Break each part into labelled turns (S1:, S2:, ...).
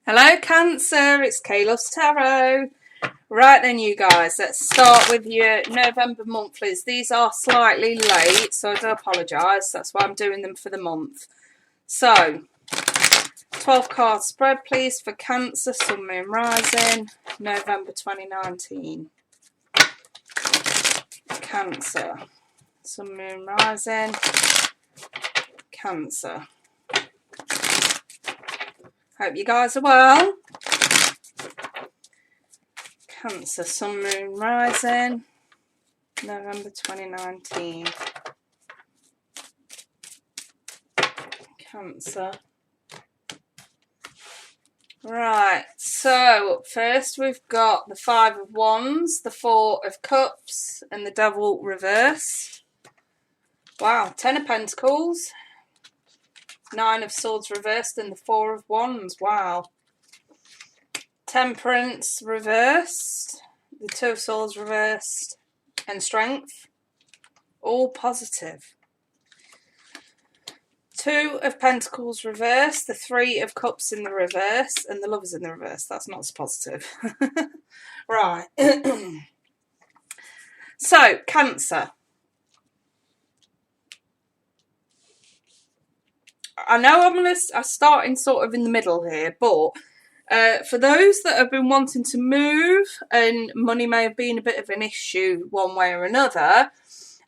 S1: Hello Cancer, it's Kayla's Tarot. Right then you guys, let's start with your November monthlies. These are slightly late, so I do apologise. That's why I'm doing them for the month. So, 12 card spread please for Cancer, Sun, Moon, Rising, November 2019. Cancer, Sun, Moon, Rising, Cancer. Hope you guys are well. Cancer, Sun, Moon, Rising, November 2019. Cancer. Right, so up first we've got the Five of Wands, the Four of Cups, and the Devil reverse. Wow, Ten of Pentacles, Nine of Swords reversed, and the Four of Wands. Wow. Temperance reversed, the Two of Swords reversed, and Strength. All positive. Two of Pentacles reversed, the Three of Cups in the reverse, and the Lovers in the reverse. That's not so positive. Right. So, Cancer. I know I'm starting sort of in the middle here, but for those that have been wanting to move and money may have been a bit of an issue one way or another,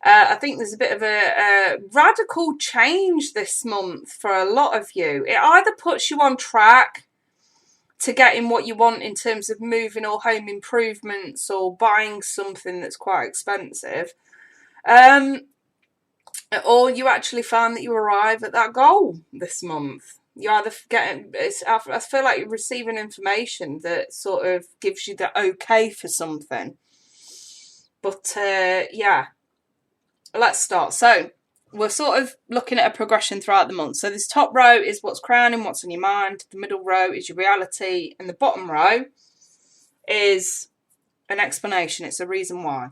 S1: I think there's a bit of a radical change this month for a lot of you. It either puts you on track to getting what you want in terms of moving or home improvements or buying something that's quite expensive, or you actually find that you arrive at that goal this month. You either I feel like you're receiving information that sort of gives you the okay for something. But yeah, let's start. So we're sort of looking at a progression throughout the month. So this top row is what's crowning, what's on your mind. The middle row is your reality. And the bottom row is an explanation. It's a reason why.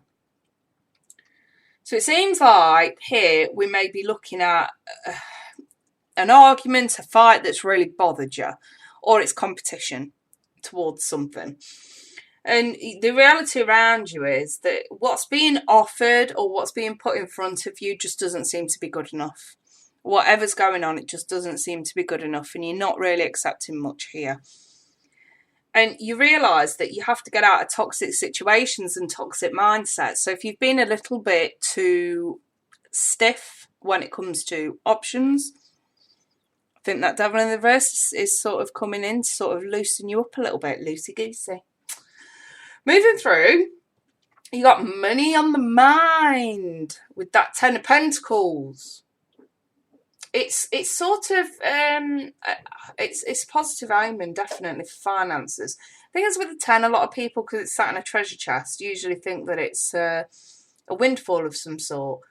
S1: So it seems like here we may be looking at an argument, a fight that's really bothered you, or it's competition towards something. And the reality around you is that what's being offered or what's being put in front of you just doesn't seem to be good enough. Whatever's going on, it just doesn't seem to be good enough, and you're not really accepting much here. And you realise that you have to get out of toxic situations and toxic mindsets. So if you've been a little bit too stiff when it comes to options, I think that Devil in the reverse is sort of coming in to sort of loosen you up a little bit, loosey-goosey. Moving through, you got money on the mind with that Ten of Pentacles. It's sort of it's positive omen definitely for finances. I think as with the 10, a lot of people, because it's sat in a treasure chest, usually think that it's a windfall of some sort.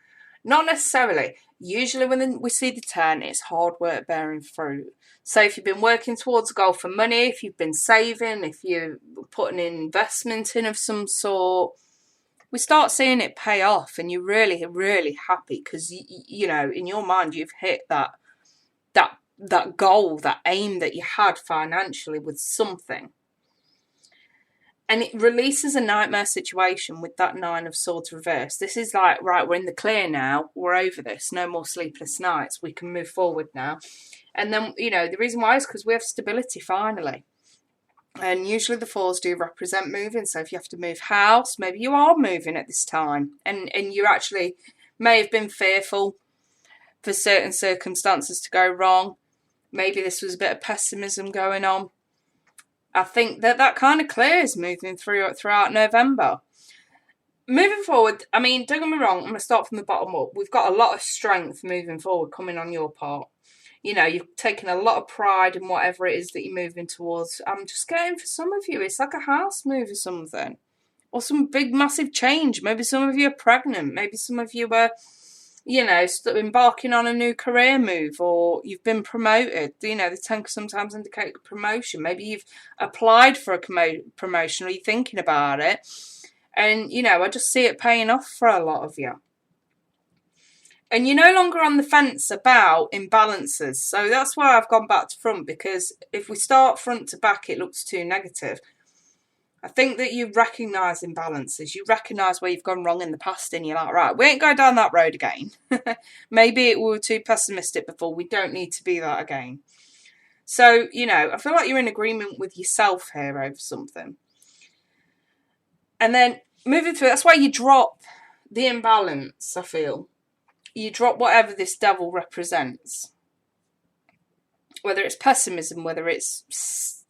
S1: Not necessarily. Usually when we see the 10, it's hard work bearing fruit. So if you've been working towards a goal for money, if you've been saving, if you're putting an investment in of some sort, we start seeing it pay off, and you're really, really happy because, you know, in your mind, you've hit that goal, that aim that you had financially with something. And it releases a nightmare situation with that Nine of Swords reverse. This is like, right, we're in the clear now. We're over this. No more sleepless nights. We can move forward now. And then, you know, the reason why is because we have stability finally. And usually the fours do represent moving. So if you have to move house, maybe you are moving at this time. And you actually may have been fearful for certain circumstances to go wrong. Maybe this was a bit of pessimism going on. I think that kind of clears moving throughout November. Moving forward, I mean, don't get me wrong, I'm going to start from the bottom up. We've got a lot of strength moving forward coming on your part. You know, you've taken a lot of pride in whatever it is that you're moving towards. I'm just getting, for some of you, it's like a house move or something. Or some big, massive change. Maybe some of you are pregnant. Maybe some of you are, you know, embarking on a new career move, or you've been promoted. You know, the 10 can sometimes indicate a promotion. Maybe you've applied for a promotion, or you're thinking about it. And, you know, I just see it paying off for a lot of you. And you're no longer on the fence about imbalances. So that's why I've gone back to front, because if we start front to back, it looks too negative. I think that you recognise imbalances. You recognise where you've gone wrong in the past, and you're like, right, we ain't going down that road again. Maybe we were too pessimistic before. We don't need to be that again. So, you know, I feel like you're in agreement with yourself here over something. And then moving through, that's why you drop the imbalance, I feel. You drop whatever this devil represents. Whether it's pessimism, whether it's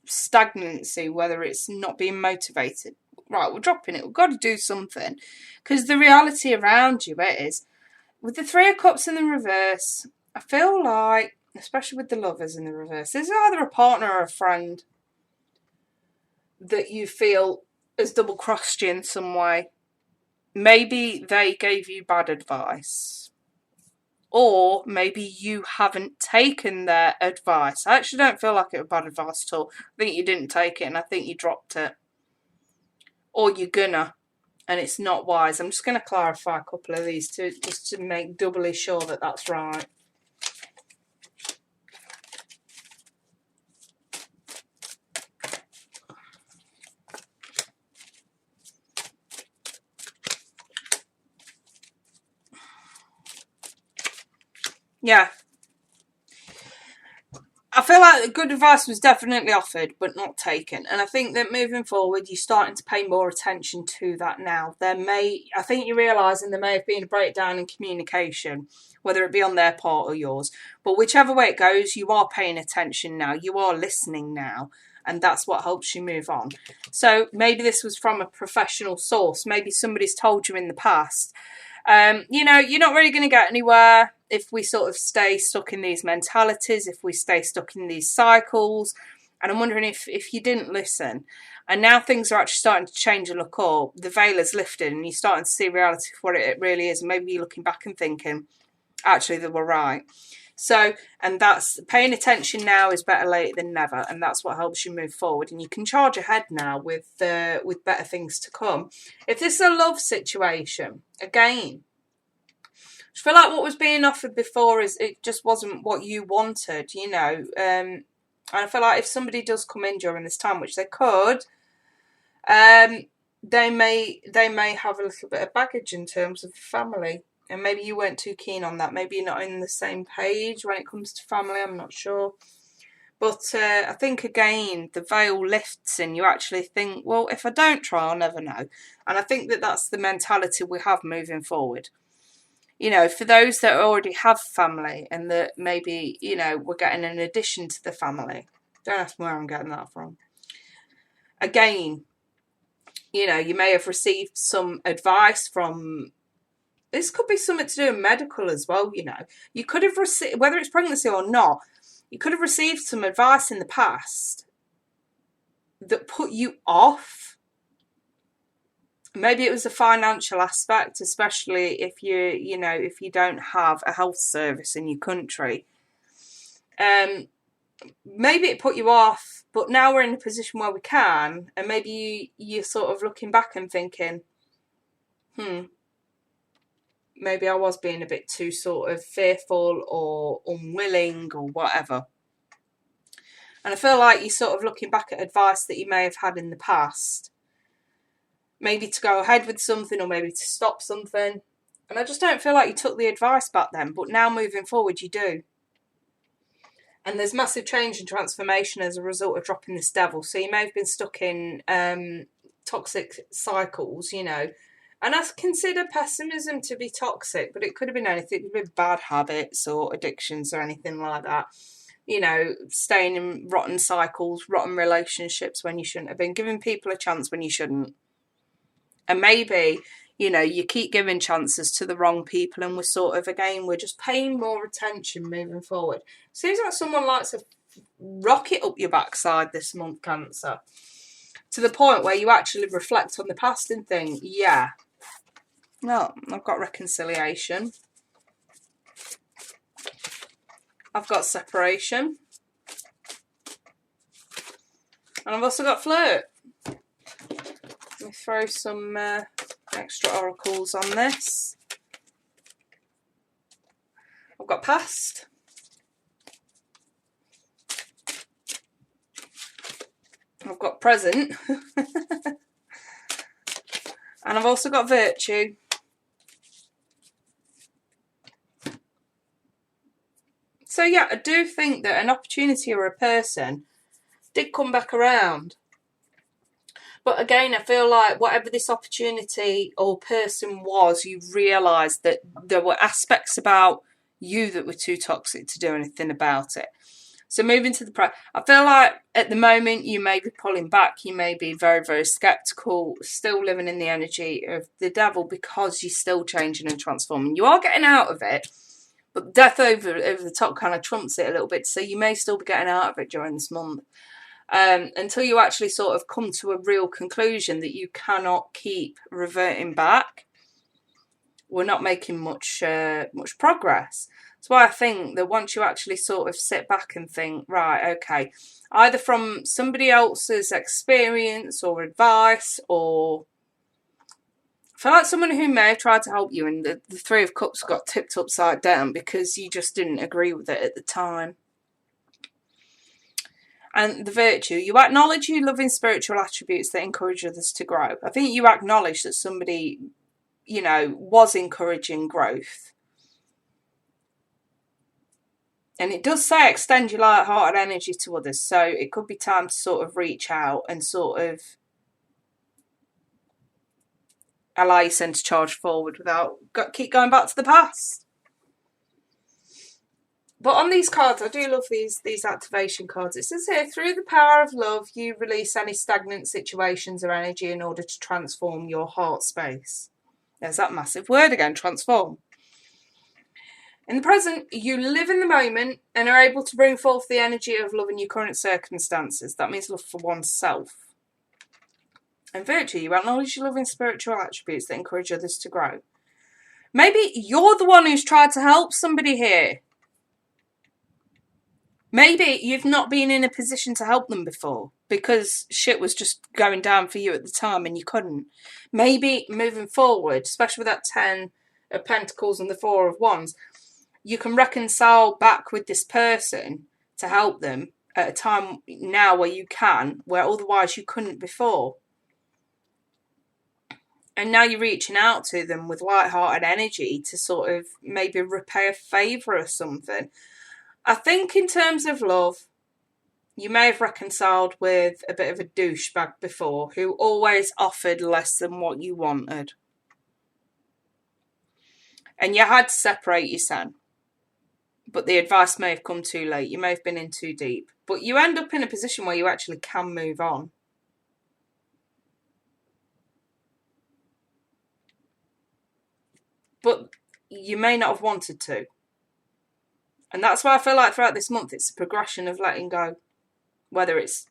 S1: stagnancy, whether it's not being motivated. Right, we're dropping it. We've got to do something. Because the reality around you is, with the Three of Cups in the reverse, I feel like, especially with the Lovers in the reverse, there's either a partner or a friend that you feel has double-crossed you in some way. Maybe they gave you bad advice. Or maybe you haven't taken their advice. I actually don't feel like it was bad advice at all. I think you didn't take it, and I think you dropped it. Or you're gonna, and it's not wise. I'm just going to clarify a couple of these just to make doubly sure that that's right. Yeah. I feel like good advice was definitely offered, but not taken. And I think that moving forward, you're starting to pay more attention to that now. I think you're realising there may have been a breakdown in communication, whether it be on their part or yours. But whichever way it goes, you are paying attention now. You are listening now. And that's what helps you move on. So maybe this was from a professional source. Maybe somebody's told you in the past. You know, you're not really going to get anywhere if we sort of stay stuck in these mentalities, if we stay stuck in these cycles. And I'm wondering if you didn't listen. And now things are actually starting to change and look up. The veil is lifted and you're starting to see reality for what it really is. And maybe you're looking back and thinking, actually, they were right. So, and that's paying attention now is better late than never, and that's what helps you move forward. And you can charge ahead now with better things to come. If this is a love situation, again, I feel like what was being offered before is it just wasn't what you wanted, you know. And I feel like if somebody does come in during this time, which they could, they may have a little bit of baggage in terms of family. And maybe you weren't too keen on that. Maybe you're not on the same page when it comes to family. I'm not sure. But I think, again, the veil lifts and you actually think, well, if I don't try, I'll never know. And I think that that's the mentality we have moving forward. You know, for those that already have family and that maybe, you know, we're getting an addition to the family. Don't ask me where I'm getting that from. Again, you know, you may have received some advice from... This could be something to do with medical as well, you know. You could have received, whether it's pregnancy or not, you could have received some advice in the past that put you off. Maybe it was a financial aspect, especially if if you don't have a health service in your country. Maybe it put you off, but now we're in a position where we can, and maybe you're sort of looking back and thinking, maybe I was being a bit too sort of fearful or unwilling or whatever. And I feel like you're sort of looking back at advice that you may have had in the past. Maybe to go ahead with something or maybe to stop something. And I just don't feel like you took the advice back then. But now moving forward, you do. And there's massive change and transformation as a result of dropping this devil. So you may have been stuck in toxic cycles, you know. And I consider pessimism to be toxic, but it could have been anything. It could have been bad habits or addictions or anything like that. You know, staying in rotten cycles, rotten relationships when you shouldn't have been, giving people a chance when you shouldn't. And maybe, you know, you keep giving chances to the wrong people and we're just paying more attention moving forward. Seems like someone likes to rocket up your backside this month, Cancer. To the point where you actually reflect on the past and think, yeah, no, I've got reconciliation. I've got separation. And I've also got flirt. Let me throw some extra oracles on this. I've got past. I've got present. And I've also got virtue. So yeah, I do think that an opportunity or a person did come back around. But again, I feel like whatever this opportunity or person was, you realised that there were aspects about you that were too toxic to do anything about it. So moving to the I feel like at the moment you may be pulling back. You may be very, very sceptical, still living in the energy of the devil because you're still changing and transforming. You are getting out of it, but death over the top kind of trumps it a little bit. So you may still be getting out of it during this month. Until you actually sort of come to a real conclusion that you cannot keep reverting back. We're not making much progress. That's why I think that once you actually sort of sit back and think, right, okay, either from somebody else's experience or advice, or I feel like someone who may have tried to help you and the Three of Cups got tipped upside down because you just didn't agree with it at the time. And the virtue, you acknowledge you loving spiritual attributes that encourage others to grow. I think you acknowledge that somebody, you know, was encouraging growth. And it does say extend your light-hearted energy to others. So it could be time to sort of reach out and sort of allow yourself to charge forward without keep going back to the past. But on these cards, I do love these activation cards. It says here, through the power of love, you release any stagnant situations or energy in order to transform your heart space. There's that massive word again, transform. In the present, you live in the moment and are able to bring forth the energy of love in your current circumstances. That means love for oneself. And virtue, you acknowledge your loving spiritual attributes that encourage others to grow. Maybe you're the one who's tried to help somebody here. Maybe you've not been in a position to help them before because shit was just going down for you at the time and you couldn't. Maybe moving forward, especially with that 10 of Pentacles and the 4 of Wands, you can reconcile back with this person to help them at a time now where you can, where otherwise you couldn't before. And now you're reaching out to them with light-hearted energy to sort of maybe repay a favour or something. I think in terms of love, you may have reconciled with a bit of a douchebag before who always offered less than what you wanted. And you had to separate your son. But the advice may have come too late. You may have been in too deep. But you end up in a position where you actually can move on. But you may not have wanted to. And that's why I feel like throughout this month, it's a progression of letting go. Whether it's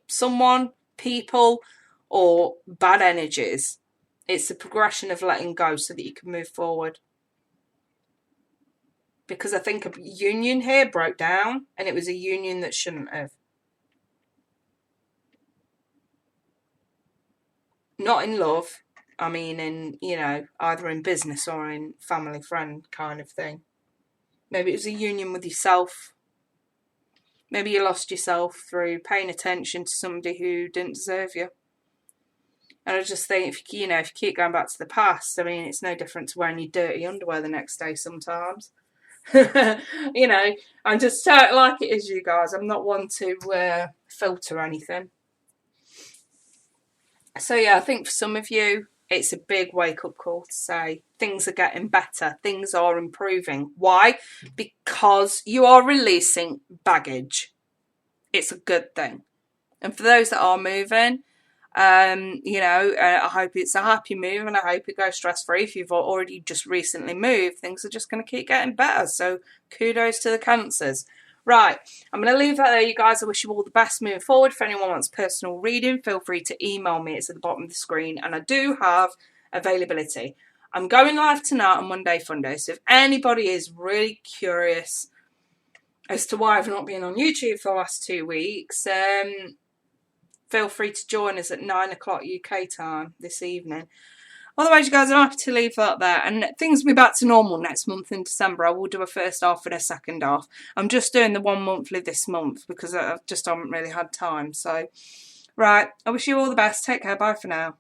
S1: someone, people, or bad energies. It's a progression of letting go so that you can move forward. Because I think a union here broke down, and it was a union that shouldn't have. Not in love. I mean in, you know, either in business or in family friend kind of thing. Maybe it was a union with yourself. Maybe you lost yourself through paying attention to somebody who didn't deserve you. And I just think, if you keep going back to the past, I mean, it's no different to wearing your dirty underwear the next day sometimes. You know, I'm just like it is, you guys. I'm not one to filter anything. So yeah, I think for some of you, it's a big wake-up call to say things are getting better. Things are improving. Why? Because you are releasing baggage. It's a good thing. And for those that are moving, I hope it's a happy move and I hope it goes stress-free. If you've already just recently moved, things are just going to keep getting better. So kudos to the Cancers. Right, I'm going to leave that there, you guys. I wish you all the best moving forward. If anyone wants personal reading, feel free to email me. It's at the bottom of the screen. And I do have availability. I'm going live tonight on Monday Funday. So if anybody is really curious as to why I've not been on YouTube for the last 2 weeks, feel free to join us at 9 o'clock UK time this evening. Otherwise, you guys, I'm happy to leave that there. And things will be back to normal next month in December. I will do a first half and a second half. I'm just doing the one monthly this month because I just haven't really had time. So, right. I wish you all the best. Take care. Bye for now.